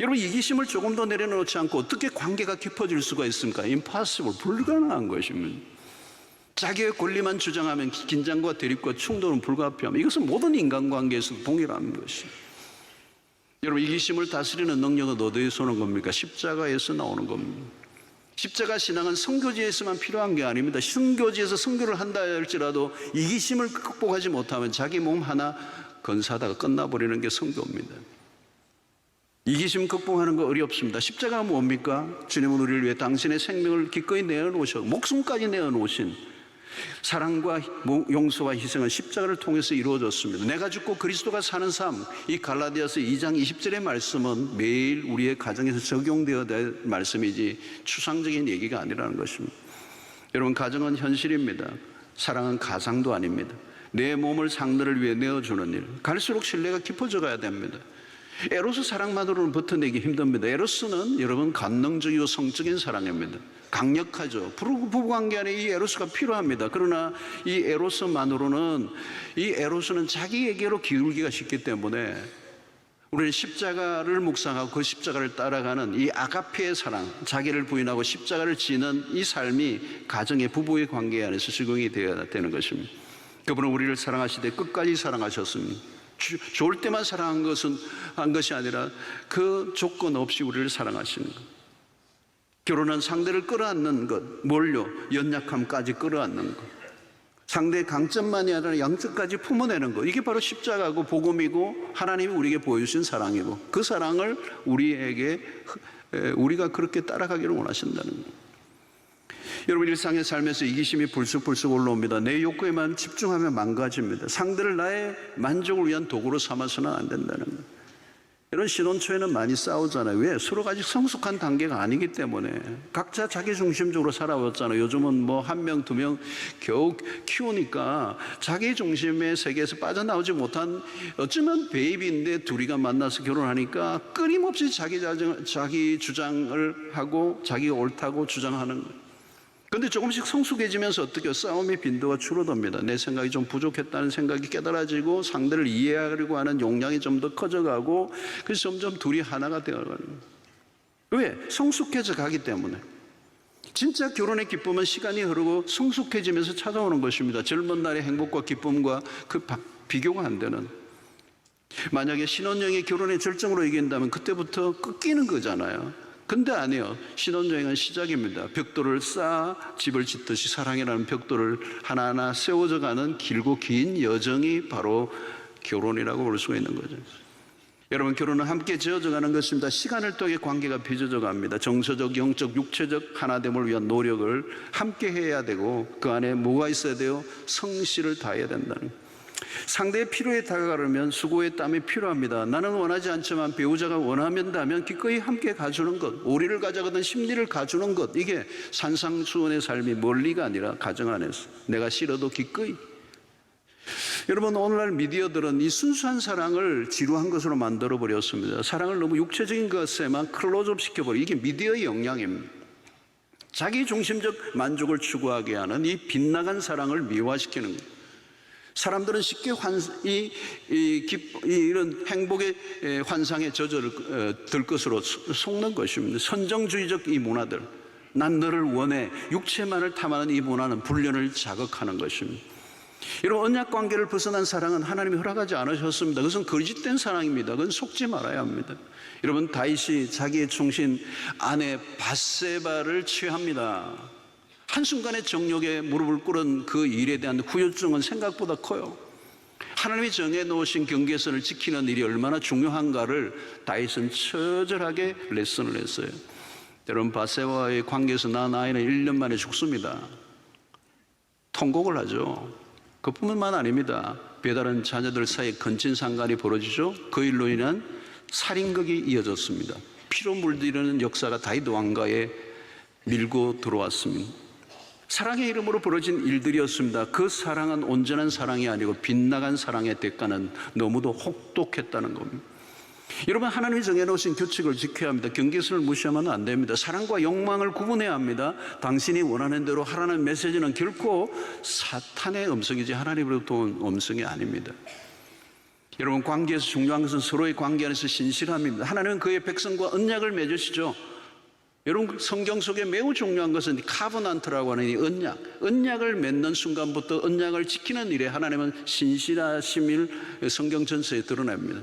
[SPEAKER 4] 여러분 이기심을 조금 더 내려놓지 않고 어떻게 관계가 깊어질 수가 있습니까? impossible, 불가능한 것입니다. 자기의 권리만 주장하면 긴장과 대립과 충돌은 불가피합니다. 이것은 모든 인간관계에서 동일한 것입니다. 여러분 이기심을 다스리는 능력은 어디에서 오는 겁니까? 십자가에서 나오는 겁니다. 십자가 신앙은 선교지에서만 필요한 게 아닙니다. 선교지에서 선교를 한다 할지라도 이기심을 극복하지 못하면 자기 몸 하나 건사하다가 끝나버리는 게 선교입니다. 이기심 극복하는 거 어렵습니다. 십자가가 뭡니까? 주님은 우리를 위해 당신의 생명을 기꺼이 내어놓으셔 목숨까지 내어놓으신 사랑과 용서와 희생은 십자가를 통해서 이루어졌습니다. 내가 죽고 그리스도가 사는 삶, 이 갈라디아서 2장 20절의 말씀은 매일 우리의 가정에서 적용되어야 될 말씀이지 추상적인 얘기가 아니라는 것입니다. 여러분, 가정은 현실입니다. 사랑은 가상도 아닙니다. 내 몸을 상대를 위해 내어주는 일, 갈수록 신뢰가 깊어져 가야 됩니다. 에로스 사랑만으로는 버텨내기 힘듭니다. 에로스는 여러분 관능적이고 성적인 사랑입니다. 강력하죠. 부부관계 안에 이 에로스가 필요합니다. 그러나 이 에로스만으로는, 이 에로스는 자기에게로 기울기가 쉽기 때문에 우리는 십자가를 묵상하고 그 십자가를 따라가는 이 아가페의 사랑, 자기를 부인하고 십자가를 지는 이 삶이 가정의 부부의 관계 안에서 적용이 되어야 되는 것입니다. 그분은 우리를 사랑하시되 끝까지 사랑하셨습니다. 좋을 때만 사랑한 것이 아니라 그 조건 없이 우리를 사랑하시는 것. 결혼은 상대를 끌어안는 것, 뭘요? 연약함까지 끌어안는 것. 상대의 강점만이 아니라 양점까지 품어내는 것. 이게 바로 십자가고 복음이고 하나님이 우리에게 보여주신 사랑이고 그 사랑을 우리가 그렇게 따라가기를 원하신다는 것. 여러분, 일상의 삶에서 이기심이 불쑥불쑥 올라옵니다. 내 욕구에만 집중하면 망가집니다. 상대를 나의 만족을 위한 도구로 삼아서는 안 된다는 것. 이런 신혼 초에는 많이 싸우잖아요. 왜? 서로가 아직 성숙한 단계가 아니기 때문에. 각자 자기 중심적으로 살아왔잖아요. 요즘은 뭐 1명, 2명 겨우 키우니까 자기 중심의 세계에서 빠져나오지 못한, 어쩌면 베이비인데 둘이가 만나서 결혼하니까 끊임없이 자기 주장을 하고 자기가 옳다고 주장하는 거예요. 그런데 조금씩 성숙해지면서 어떻게 싸움의 빈도가 줄어듭니다. 내 생각이 좀 부족했다는 생각이 깨달아지고 상대를 이해하려고 하는 용량이 좀 더 커져가고, 그래서 점점 둘이 하나가 되어가는 거예요. 왜? 성숙해져 가기 때문에. 진짜 결혼의 기쁨은 시간이 흐르고 성숙해지면서 찾아오는 것입니다. 젊은 날의 행복과 기쁨과 그 비교가 안 되는. 만약에 신혼여행이 결혼의 절정으로 이긴다면 그때부터 꺾이는 거잖아요. 근데 아니에요. 신혼여행은 시작입니다. 벽돌을 쌓아 집을 짓듯이 사랑이라는 벽돌을 하나하나 세워져 가는 길고 긴 여정이 바로 결혼이라고 볼 수가 있는 거죠. 여러분, 결혼은 함께 지어져 가는 것입니다. 시간을 통해 관계가 빚어져 갑니다. 정서적, 영적, 육체적 하나됨을 위한 노력을 함께 해야 되고, 그 안에 뭐가 있어야 돼요? 성실을 다해야 된다는 거예요. 상대의 필요에 다가가려면 수고의 땀이 필요합니다. 나는 원하지 않지만 배우자가 원한다면 기꺼이 함께 가주는 것, 오리를 가져가든 심리를 가주는 것, 이게 산상수훈의 삶이 멀리가 아니라 가정 안에서 내가 싫어도 기꺼이. 여러분, 오늘날 미디어들은 이 순수한 사랑을 지루한 것으로 만들어 버렸습니다. 사랑을 너무 육체적인 것에만 클로즈업 시켜버리고, 이게 미디어의 영향입니다. 자기 중심적 만족을 추구하게 하는 이 빗나간 사랑을 미화시키는 거예요. 사람들은 쉽게 이런 행복의 환상에 들 것으로 속는 것입니다. 선정주의적 이 문화들, 난 너를 원해, 육체만을 탐하는 이 문화는 불륜을 자극하는 것입니다. 여러분, 언약 관계를 벗어난 사랑은 하나님이 허락하지 않으셨습니다. 그것은 거짓된 사랑입니다. 그건 속지 말아야 합니다. 여러분, 다윗이 자기의 충신 아내 밧세바를 취합니다. 한순간에 정욕에 무릎을 꿇은 그 일에 대한 후유증은 생각보다 커요. 하나님이 정해놓으신 경계선을 지키는 일이 얼마나 중요한가를 다윗은 처절하게 레슨을 했어요. 여러분, 밧세바와의 관계에서 낳은 아이는 1년 만에 죽습니다. 통곡을 하죠. 그뿐만 아닙니다. 배다른 자녀들 사이에 건친상간이 벌어지죠. 그 일로 인한 살인극이 이어졌습니다. 피로 물들이는 역사가 다윗 왕가에 밀고 들어왔습니다. 사랑의 이름으로 벌어진 일들이었습니다. 그 사랑은 온전한 사랑이 아니고 빗나간 사랑의 대가는 너무도 혹독했다는 겁니다. 여러분, 하나님이 정해놓으신 규칙을 지켜야 합니다. 경계선을 무시하면 안 됩니다. 사랑과 욕망을 구분해야 합니다. 당신이 원하는 대로 하라는 메시지는 결코 사탄의 음성이지 하나님으로부터 온 음성이 아닙니다. 여러분, 관계에서 중요한 것은 서로의 관계 안에서 신실함입니다. 하나님은 그의 백성과 언약을 맺으시죠. 여러분, 성경 속에 매우 중요한 것은 카버넌트라고 하는 이 언약을 맺는 순간부터 언약을 지키는 일에 하나님은 신실하심을 성경 전체에 드러냅니다.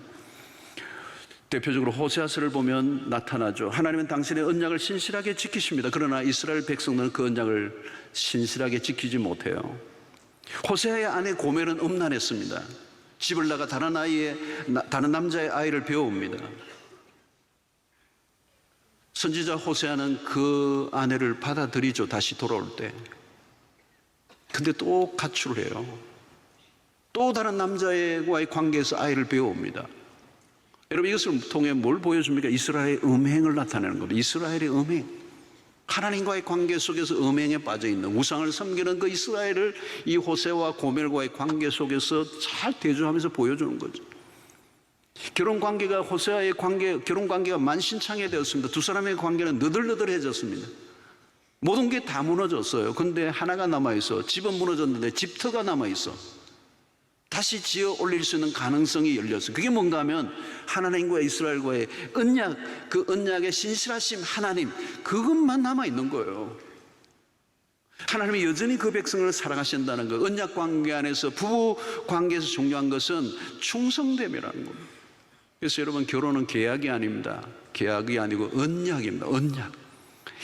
[SPEAKER 4] 대표적으로 호세아서를 보면 나타나죠. 하나님은 당신의 언약을 신실하게 지키십니다. 그러나 이스라엘 백성들은 그 언약을 신실하게 지키지 못해요. 호세아의 아내 고멜은 음란했습니다. 집을 나가 다른 남자의 아이를 배웁니다. 선지자 호세아는 그 아내를 받아들이죠. 다시 돌아올 때. 근데 또 가출을 해요. 또 다른 남자와의 관계에서 아이를 배워옵니다. 여러분, 이것을 통해 뭘 보여줍니까? 이스라엘의 음행을 나타내는 겁니다. 이스라엘의 음행. 하나님과의 관계 속에서 음행에 빠져 있는, 우상을 섬기는 그 이스라엘을 이 호세와 고멜과의 관계 속에서 잘 대조하면서 보여주는 거죠. 결혼 관계가 만신창이 되었습니다. 두 사람의 관계는 너덜너덜해졌습니다. 모든 게 다 무너졌어요. 근데 하나가 남아있어. 집은 무너졌는데 집터가 남아있어. 다시 지어 올릴 수 있는 가능성이 열렸어요. 그게 뭔가 하면 하나님과 이스라엘과의 언약, 그 언약의 신실하심 하나님, 그것만 남아있는 거예요. 하나님이 여전히 그 백성을 사랑하신다는 것. 언약 관계 안에서, 부부 관계에서 중요한 것은 충성됨이라는 겁니다. 그래서 여러분, 결혼은 계약이 아닙니다. 계약이 아니고 언약입니다. 언약.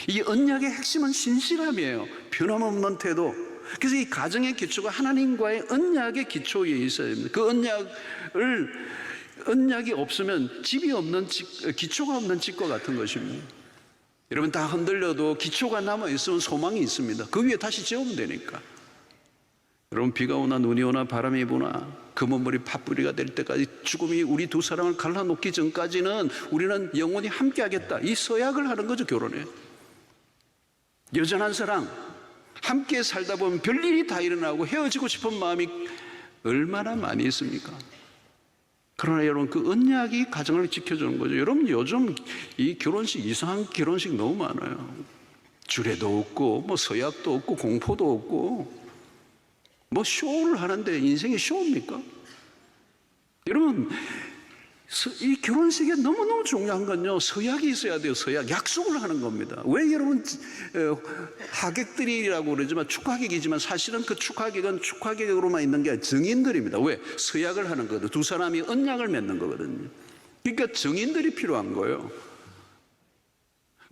[SPEAKER 4] 이 언약의 핵심은 신실함이에요. 변함없는 태도. 그래서 이 가정의 기초가 하나님과의 언약의 기초에 있어야 됩니다. 그 언약이 없으면 집이 없는 기초가 없는 집과 같은 것입니다. 여러분, 다 흔들려도 기초가 남아있으면 소망이 있습니다. 그 위에 다시 지으면 되니까. 여러분, 비가 오나 눈이 오나 바람이 부나 검은머리 팥뿌리가 될 때까지, 죽음이 우리 두 사람을 갈라놓기 전까지는 우리는 영원히 함께하겠다. 이 서약을 하는 거죠, 결혼에. 여전한 사랑, 함께 살다 보면 별일이 다 일어나고 헤어지고 싶은 마음이 얼마나 많이 있습니까? 그러나 여러분, 그 언약이 가정을 지켜주는 거죠. 여러분, 요즘 이 결혼식, 이상한 결혼식 너무 많아요. 주례도 없고, 뭐 서약도 없고, 공포도 없고, 뭐 쇼를 하는데 인생이 쇼입니까? 여러분, 이 결혼식에 너무너무 중요한 건요, 서약이 있어야 돼요. 서약, 약속을 하는 겁니다. 왜 여러분, 하객들이라고 그러지만 축하객이지만 사실은 그 축하객은 축하객으로만 있는 게 아니라 증인들입니다. 왜? 서약을 하는 거거든요. 두 사람이 언약을 맺는 거거든요. 그러니까 증인들이 필요한 거예요.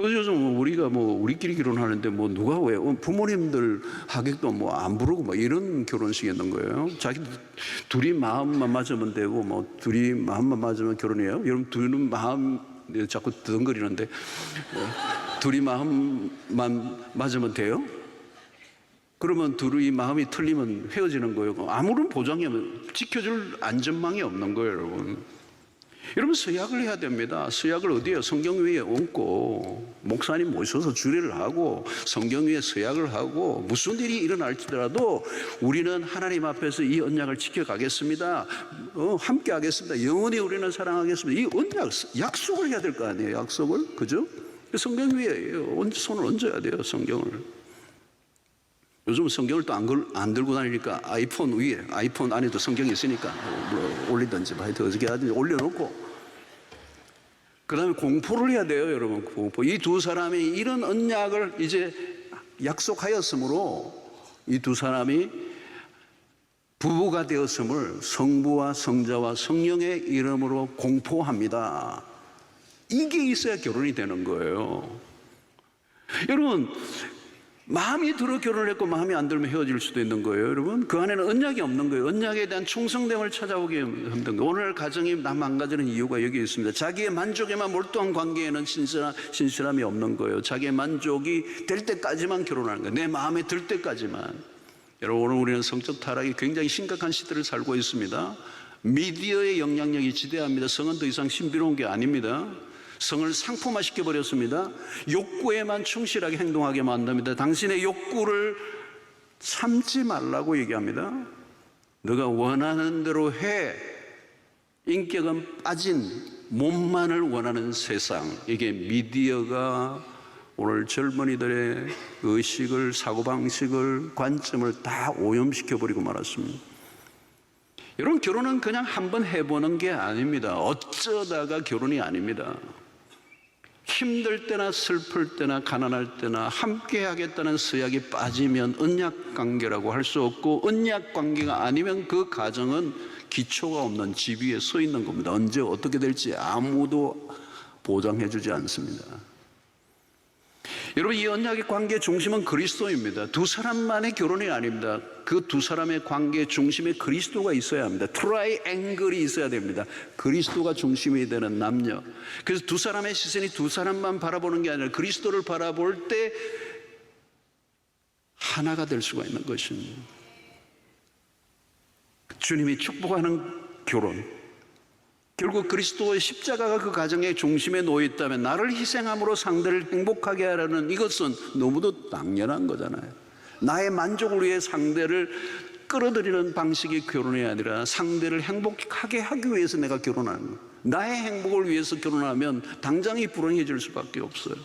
[SPEAKER 4] 요즘 우리가 우리끼리 결혼하는데 누가 왜 부모님들 하객도 안 부르고 이런 결혼식이었는 거예요. 자기 둘이 마음만 맞으면 되고 둘이 마음만 맞으면 결혼해요. 여러분, 둘은 마음 자꾸 드덩거리는데 둘이 마음만 맞으면 돼요? 그러면 둘이 마음이 틀리면 헤어지는 거예요. 아무런 보장이 지켜줄 안전망이 없는 거예요, 여러분. 여러분, 서약을 해야 됩니다. 서약을 어디에요? 성경 위에 얹고 목사님 모셔서 주례를 하고 성경 위에 서약을 하고 무슨 일이 일어날지라도 우리는 하나님 앞에서 이 언약을 지켜가겠습니다. 함께 하겠습니다. 영원히 우리는 사랑하겠습니다. 이 언약, 약속을 해야 될 거 아니에요? 약속을. 그죠? 성경 위에 손을 얹어야 돼요. 성경을. 요즘 성경을 또 안 들고 다니니까 아이폰 위에, 아이폰 안에도 성경이 있으니까 올리든지 하여튼 어떻게 하든지 올려놓고, 그 다음에 공포를 해야 돼요, 여러분. 공포. 이 두 사람이 이런 언약을 이제 약속하였으므로 이 두 사람이 부부가 되었음을 성부와 성자와 성령의 이름으로 공포합니다. 이게 있어야 결혼이 되는 거예요. 여러분, 마음이 들어 결혼을 했고 마음이 안 들면 헤어질 수도 있는 거예요, 여러분. 그 안에는 언약이 없는 거예요. 언약에 대한 충성됨을 찾아오게 힘든 거예요. 오늘 가정이 다 망가지는 이유가 여기 있습니다. 자기의 만족에만 몰두한 관계에는 신실함이 없는 거예요. 자기의 만족이 될 때까지만 결혼하는 거예요. 내 마음에 들 때까지만. 여러분, 오늘 우리는 성적 타락이 굉장히 심각한 시대를 살고 있습니다. 미디어의 영향력이 지대합니다. 성은 더 이상 신비로운 게 아닙니다. 성을 상품화 시켜버렸습니다. 욕구에만 충실하게 행동하게 만듭니다. 당신의 욕구를 참지 말라고 얘기합니다. 너가 원하는 대로 해. 인격은 빠진 몸만을 원하는 세상. 이게 미디어가 오늘 젊은이들의 의식을, 사고방식을, 관점을 다 오염시켜버리고 말았습니다. 여러분, 결혼은 그냥 한번 해보는 게 아닙니다. 어쩌다가 결혼이 아닙니다. 힘들 때나 슬플 때나 가난할 때나 함께 하겠다는 서약이 빠지면 언약관계라고 할 수 없고, 언약관계가 아니면 그 가정은 기초가 없는 집 위에 서 있는 겁니다. 언제 어떻게 될지 아무도 보장해 주지 않습니다. 여러분, 이 언약의 관계의 중심은 그리스도입니다. 두 사람만의 결혼이 아닙니다. 그 두 사람의 관계의 중심에 그리스도가 있어야 합니다. 트라이앵글이 있어야 됩니다. 그리스도가 중심이 되는 남녀. 그래서 두 사람의 시선이 두 사람만 바라보는 게 아니라 그리스도를 바라볼 때 하나가 될 수가 있는 것입니다. 주님이 축복하는 결혼, 결국 그리스도의 십자가가 그 가정의 중심에 놓여 있다면 나를 희생함으로 상대를 행복하게 하라는 이것은 너무도 당연한 거잖아요. 나의 만족을 위해 상대를 끌어들이는 방식이 결혼이 아니라 상대를 행복하게 하기 위해서 내가 결혼하는 거예요. 나의 행복을 위해서 결혼하면 당장이 불행해질 수밖에 없어요.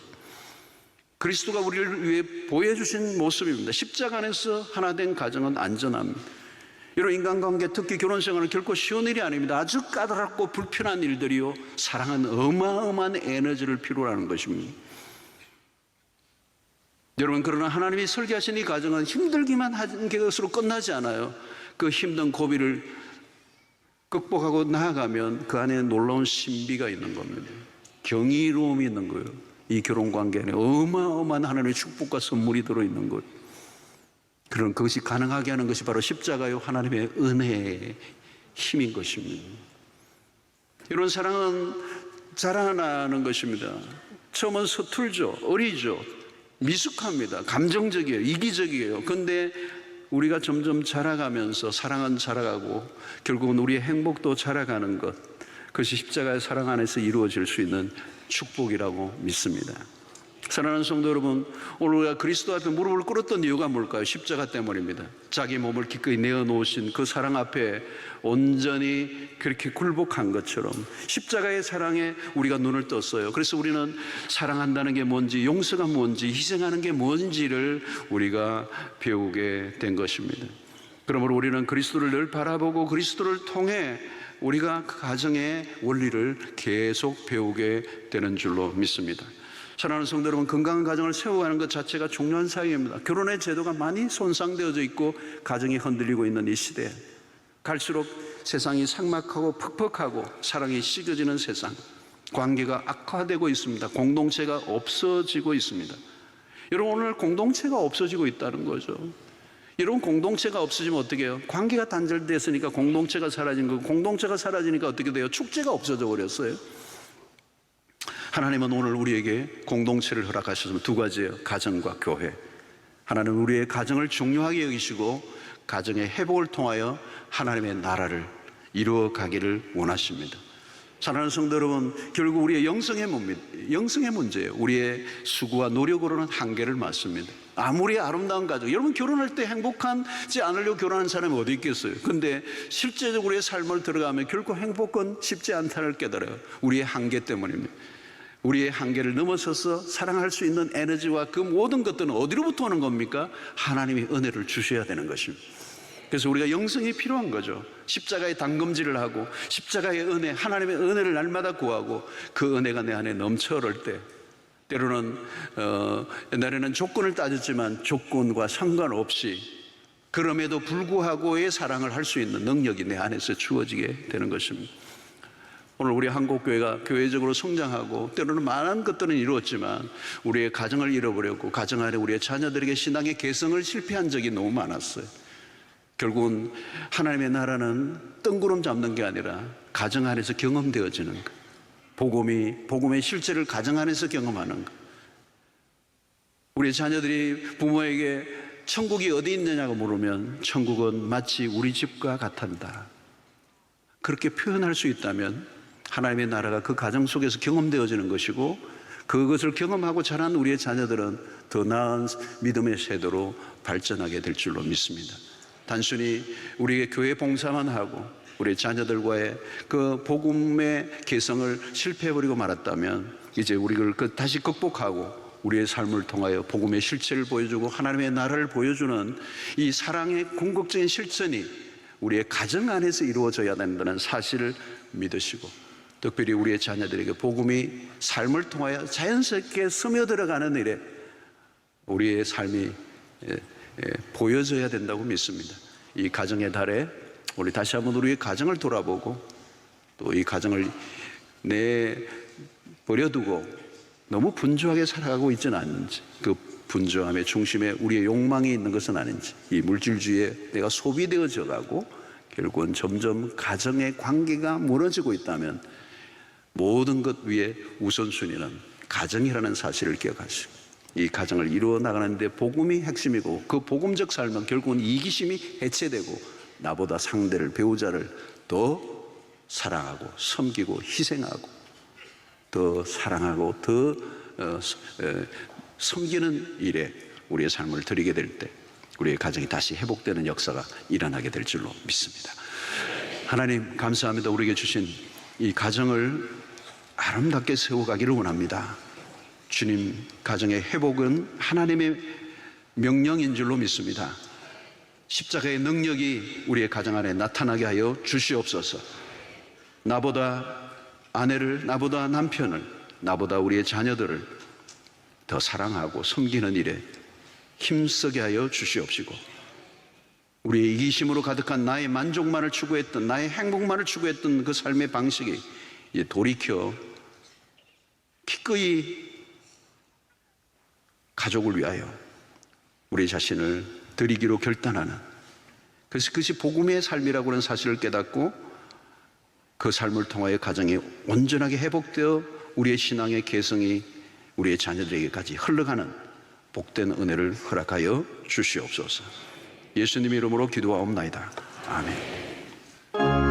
[SPEAKER 4] 그리스도가 우리를 위해 보여주신 모습입니다. 십자가 안에서 하나 된 가정은 안전합니다. 이런 인간관계, 특히 결혼생활은 결코 쉬운 일이 아닙니다. 아주 까다롭고 불편한 일들이요, 사랑은 어마어마한 에너지를 필요로 하는 것입니다. 여러분, 그러나 하나님이 설계하신 이 가정은 힘들기만 한 것으로 끝나지 않아요. 그 힘든 고비를 극복하고 나아가면 그 안에 놀라운 신비가 있는 겁니다. 경이로움이 있는 거예요. 이 결혼관계 안에 어마어마한 하나님의 축복과 선물이 들어있는 것. 그런 그것이 가능하게 하는 것이 바로 십자가요, 하나님의 은혜의 힘인 것입니다. 이런 사랑은 자라나는 것입니다. 처음은 서툴죠, 어리죠, 미숙합니다, 감정적이에요, 이기적이에요. 그런데 우리가 점점 자라가면서 사랑은 자라가고 결국은 우리의 행복도 자라가는 것, 그것이 십자가의 사랑 안에서 이루어질 수 있는 축복이라고 믿습니다. 사랑하는 성도 여러분, 오늘 우리가 그리스도 앞에 무릎을 꿇었던 이유가 뭘까요? 십자가 때문입니다. 자기 몸을 기꺼이 내어놓으신 그 사랑 앞에 온전히 그렇게 굴복한 것처럼 십자가의 사랑에 우리가 눈을 떴어요. 그래서 우리는 사랑한다는 게 뭔지, 용서가 뭔지, 희생하는 게 뭔지를 우리가 배우게 된 것입니다. 그러므로 우리는 그리스도를 늘 바라보고 그리스도를 통해 우리가 그 가정의 원리를 계속 배우게 되는 줄로 믿습니다. 사랑하는 성도 여러분, 건강한 가정을 세워가는 것 자체가 중요한 사역입니다. 결혼의 제도가 많이 손상되어져 있고 가정이 흔들리고 있는 이 시대에 갈수록 세상이 삭막하고 퍽퍽하고 사랑이 식어지는 세상, 관계가 악화되고 있습니다. 공동체가 없어지고 있습니다. 여러분, 오늘 공동체가 없어지고 있다는 거죠. 여러분, 공동체가 없어지면 어떻게 해요? 관계가 단절됐으니까 공동체가 사라진 거고, 공동체가 사라지니까 어떻게 돼요? 축제가 없어져 버렸어요. 하나님은 오늘 우리에게 공동체를 허락하셨으면 두 가지예요. 가정과 교회. 하나님은 우리의 가정을 중요하게 여기시고 가정의 회복을 통하여 하나님의 나라를 이루어가기를 원하십니다. 사랑하는 성도 여러분, 결국 우리의 영성의 문제예요. 우리의 수고와 노력으로는 한계를 맞습니다. 아무리 아름다운 가정, 여러분 결혼할 때 행복하지 않으려고 결혼하는 사람이 어디 있겠어요? 근데 실제적으로 우리의 삶을 들어가면 결코 행복은 쉽지 않다는 걸 깨달아요. 우리의 한계 때문입니다. 우리의 한계를 넘어서서 사랑할 수 있는 에너지와 그 모든 것들은 어디로부터 오는 겁니까? 하나님이 은혜를 주셔야 되는 것입니다. 그래서 우리가 영성이 필요한 거죠. 십자가의 담금질을 하고 십자가의 은혜, 하나님의 은혜를 날마다 구하고 그 은혜가 내 안에 넘쳐 흐를 때, 때로는 옛날에는 조건을 따졌지만 조건과 상관없이 그럼에도 불구하고의 사랑을 할 수 있는 능력이 내 안에서 주어지게 되는 것입니다. 오늘 우리 한국교회가 교회적으로 성장하고 때로는 많은 것들은 이루었지만 우리의 가정을 잃어버렸고 가정 안에 우리의 자녀들에게 신앙의 개성을 실패한 적이 너무 많았어요. 결국은 하나님의 나라는 뜬구름 잡는 게 아니라 가정 안에서 경험되어지는 것, 복음의 실체를 가정 안에서 경험하는 것. 우리 자녀들이 부모에게 천국이 어디 있느냐고 물으면 천국은 마치 우리 집과 같단다, 그렇게 표현할 수 있다면 하나님의 나라가 그 가정 속에서 경험되어지는 것이고, 그것을 경험하고 자란 우리의 자녀들은 더 나은 믿음의 세대로 발전하게 될 줄로 믿습니다. 단순히 우리의 교회 봉사만 하고 우리 자녀들과의 그 복음의 개성을 실패해버리고 말았다면 이제 우리를 다시 극복하고 우리의 삶을 통하여 복음의 실체를 보여주고 하나님의 나라를 보여주는 이 사랑의 궁극적인 실천이 우리의 가정 안에서 이루어져야 된다는 사실을 믿으시고, 특별히 우리의 자녀들에게 복음이 삶을 통하여 자연스럽게 스며들어가는 일에 우리의 삶이 보여져야 된다고 믿습니다. 이 가정의 달에 우리 다시 한번 우리의 가정을 돌아보고 또 이 가정을 내버려두고 너무 분주하게 살아가고 있지는 않는지, 그 분주함의 중심에 우리의 욕망이 있는 것은 아닌지, 이 물질주의에 내가 소비되어져 가고 결국은 점점 가정의 관계가 무너지고 있다면 모든 것 위에 우선순위는 가정이라는 사실을 기억하시고, 이 가정을 이루어 나가는데 복음이 핵심이고, 그 복음적 삶은 결국은 이기심이 해체되고 나보다 상대를, 배우자를 더 사랑하고 섬기고 희생하고 더 사랑하고 더 섬기는 일에 우리의 삶을 드리게 될 때 우리의 가정이 다시 회복되는 역사가 일어나게 될 줄로 믿습니다. 하나님 감사합니다. 우리에게 주신 이 가정을 아름답게 세워가기를 원합니다. 주님, 가정의 회복은 하나님의 명령인 줄로 믿습니다. 십자가의 능력이 우리의 가정 안에 나타나게 하여 주시옵소서. 나보다 아내를, 나보다 남편을, 나보다 우리의 자녀들을 더 사랑하고 섬기는 일에 힘쓰게 하여 주시옵시고, 우리의 이기심으로 가득한 나의 만족만을 추구했던, 나의 행복만을 추구했던 그 삶의 방식이 이제 돌이켜 기꺼이 가족을 위하여 우리 자신을 드리기로 결단하는, 그래서 그것이 복음의 삶이라고 하는 사실을 깨닫고 그 삶을 통하여 가정이 온전하게 회복되어 우리의 신앙의 개성이 우리의 자녀들에게까지 흘러가는 복된 은혜를 허락하여 주시옵소서. 예수님 이름으로 기도하옵나이다. 아멘.
[SPEAKER 1] 믿음으로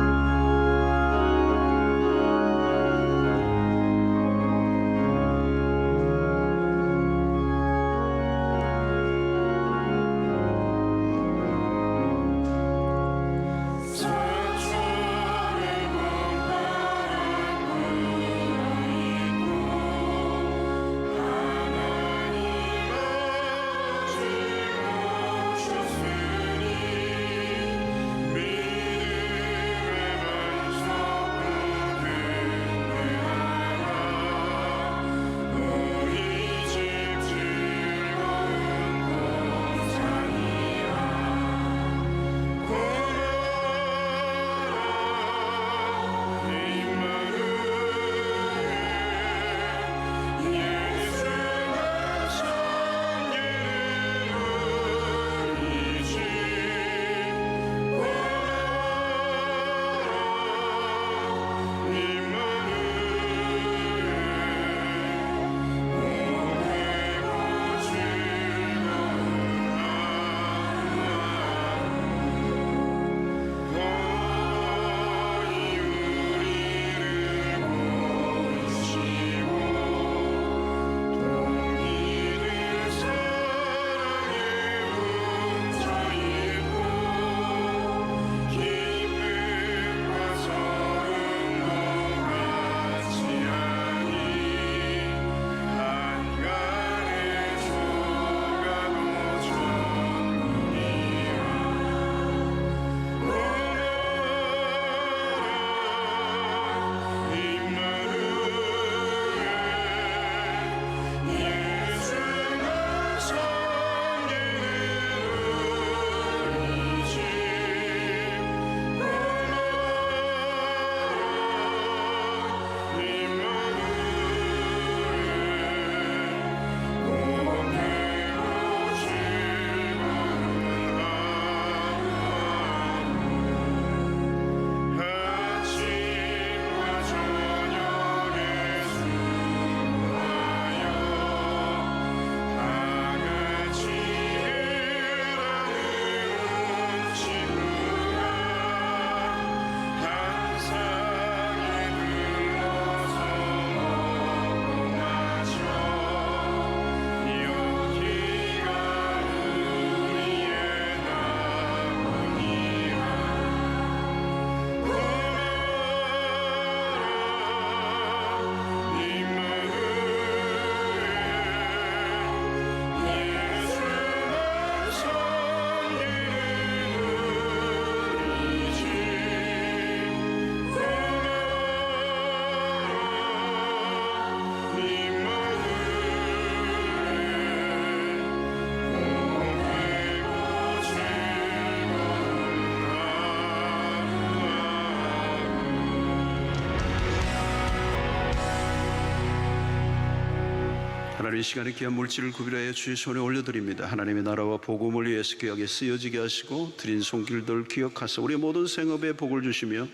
[SPEAKER 4] 하나님, 이 시간에 귀한 물질을 구별하여 주의 손에 올려드립니다. 하나님의 나라와 복음을 위해서 귀하게 쓰여지게 하시고 드린 손길들 기억하사 우리의 모든 생업에 복을 주시며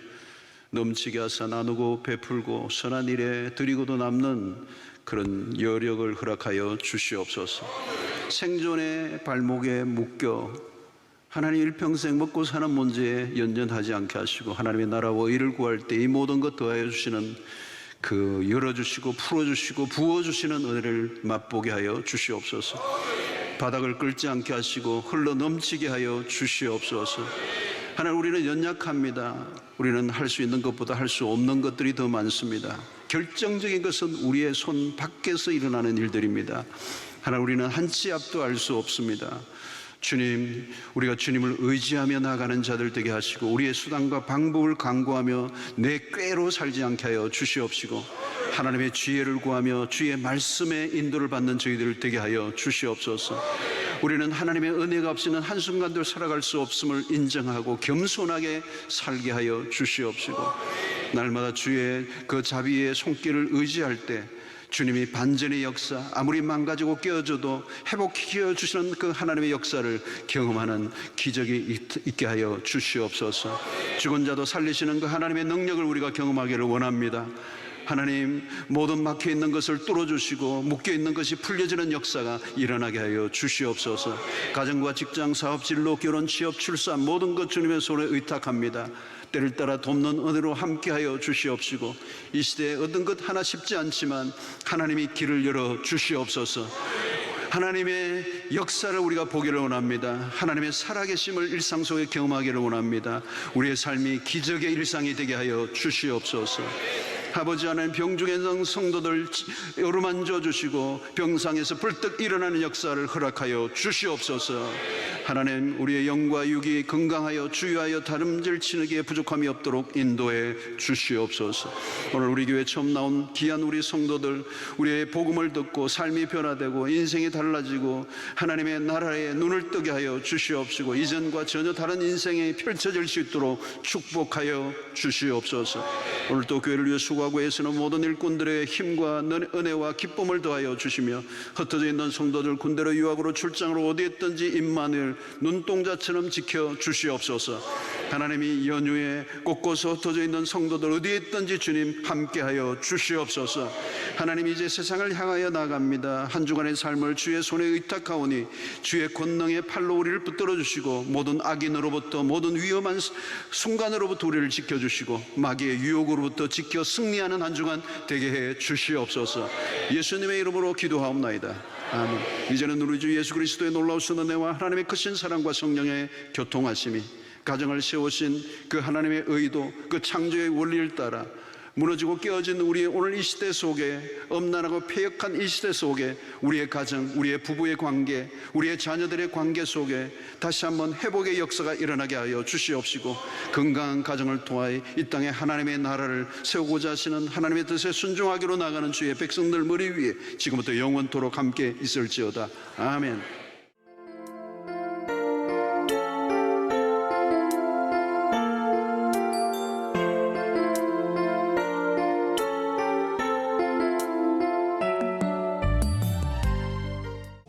[SPEAKER 4] 넘치게 하사 나누고 베풀고 선한 일에 드리고도 남는 그런 여력을 허락하여 주시옵소서. 생존의 발목에 묶여 하나님 일평생 먹고 사는 문제에 연연하지 않게 하시고 하나님의 나라와 의를 구할 때 이 모든 것 더하여 주시는 그 열어주시고 풀어주시고 부어주시는 은혜를 맛보게 하여 주시옵소서. 바닥을 끓지 않게 하시고 흘러 넘치게 하여 주시옵소서. 하나님, 우리는 연약합니다. 우리는 할 수 있는 것보다 할 수 없는 것들이 더 많습니다. 결정적인 것은 우리의 손 밖에서 일어나는 일들입니다. 하나님, 우리는 한 치 앞도 알 수 없습니다. 주님, 우리가 주님을 의지하며 나가는 자들 되게 하시고 우리의 수단과 방법을 강구하며 내 꾀로 살지 않게 하여 주시옵시고 하나님의 지혜를 구하며 주의 말씀에 인도를 받는 저희들 되게 하여 주시옵소서. 우리는 하나님의 은혜가 없이는 한순간도 살아갈 수 없음을 인정하고 겸손하게 살게 하여 주시옵시고 날마다 주의 그 자비의 손길을 의지할 때 주님이 반전의 역사, 아무리 망가지고 깨어져도 회복시켜 주시는 그 하나님의 역사를 경험하는 기적이 있게 하여 주시옵소서. 죽은 자도 살리시는 그 하나님의 능력을 우리가 경험하기를 원합니다. 하나님, 모든 막혀있는 것을 뚫어주시고 묶여있는 것이 풀려지는 역사가 일어나게 하여 주시옵소서. 가정과 직장, 사업, 진로, 결혼, 취업, 출산 모든 것 주님의 손에 의탁합니다. 때를 따라 돕는 은혜로 함께하여 주시옵시고 이 시대에 얻은 것 하나 쉽지 않지만 하나님이 길을 열어 주시옵소서. 하나님의 역사를 우리가 보기를 원합니다. 하나님의 살아계심을 일상 속에 경험하기를 원합니다. 우리의 삶이 기적의 일상이 되게 하여 주시옵소서. 아버지 하나님, 병중의 성도들 어루만져 주시고 병상에서 불떡 일어나는 역사를 허락하여 주시옵소서. 하나님, 우리의 영과 육이 건강하여 주유하여 다름질 치는게 부족함이 없도록 인도해 주시옵소서. 오늘 우리 교회 처음 나온 귀한 우리 성도들, 우리의 복음을 듣고 삶이 변화되고 인생이 달라지고 하나님의 나라에 눈을 뜨게 하여 주시옵시고 이전과 전혀 다른 인생이 펼쳐질 수 있도록 축복하여 주시옵소서. 오늘 또 교회를 위해 수고하고 애쓰는 모든 일꾼들의 힘과 은혜와 기쁨을 더하여 주시며 흩어져 있는 성도들 군대로 유학으로 출장으로 어디 있든지 임마누엘 눈동자처럼 지켜 주시옵소서. 하나님이 연휴에 곳곳에 흩어져 있는 성도들 어디에 있든지 주님 함께하여 주시옵소서. 하나님, 이제 세상을 향하여 나갑니다. 한 주간의 삶을 주의 손에 의탁하오니 주의 권능의 팔로 우리를 붙들어 주시고 모든 악인으로부터 모든 위험한 순간으로부터 우리를 지켜주시고 마귀의 유혹으로부터 지켜 승리하는 한 주간 되게 해 주시옵소서. 예수님의 이름으로 기도하옵나이다. 아멘. 이제는 우리 주 예수 그리스도의 놀라우신 은혜와 하나님의 크신 사랑과 성령의 교통하심이 가정을 세우신 그 하나님의 의도, 그 창조의 원리를 따라 무너지고 깨어진 우리의 오늘 이 시대 속에, 엄난하고 폐역한 이 시대 속에 우리의 가정, 우리의 부부의 관계, 우리의 자녀들의 관계 속에 다시 한번 회복의 역사가 일어나게 하여 주시옵시고 건강한 가정을 통하여 이 땅에 하나님의 나라를 세우고자 하시는 하나님의 뜻에 순종하기로 나가는 주의 백성들 머리 위에 지금부터 영원토록 함께 있을지어다. 아멘.